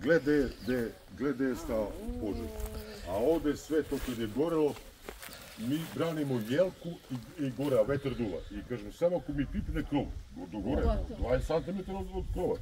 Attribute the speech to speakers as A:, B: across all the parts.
A: glede je stao požar. A ovdje sve to kad je gorelo, mi branimo jelku i gore, a vetar duva. I kažemo, samo ako mi pipne krov, do gore, 20 cm od krova.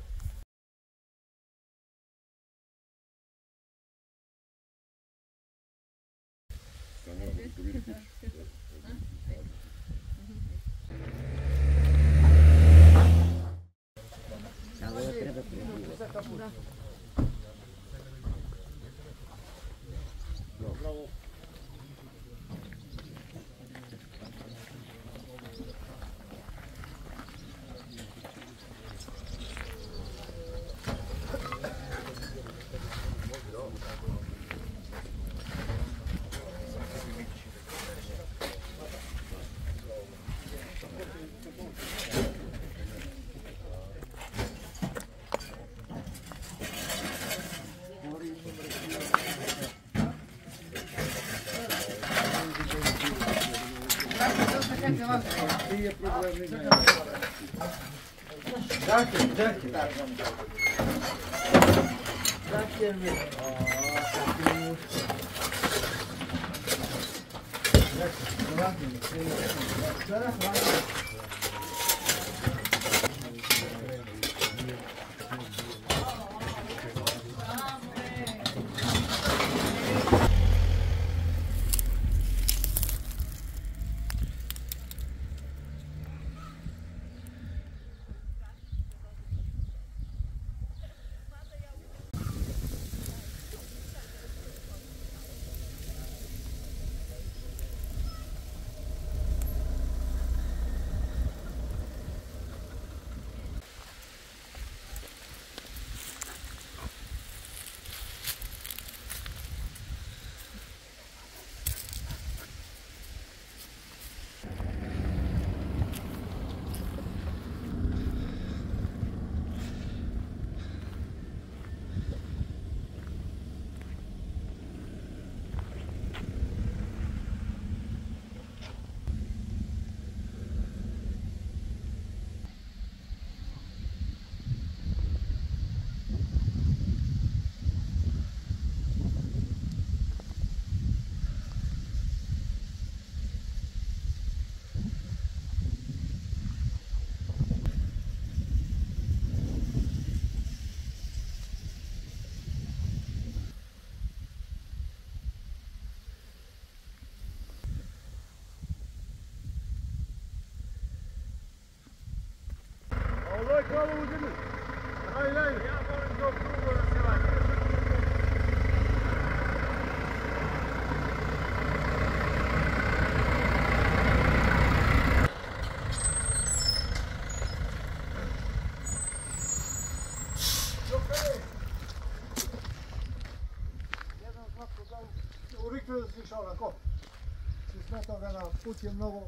B: Si smetao ga na put je mnogo...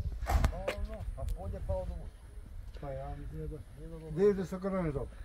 B: A polje pa od uvoz. Pa ja mislim da... Gdje je da se krene dobro?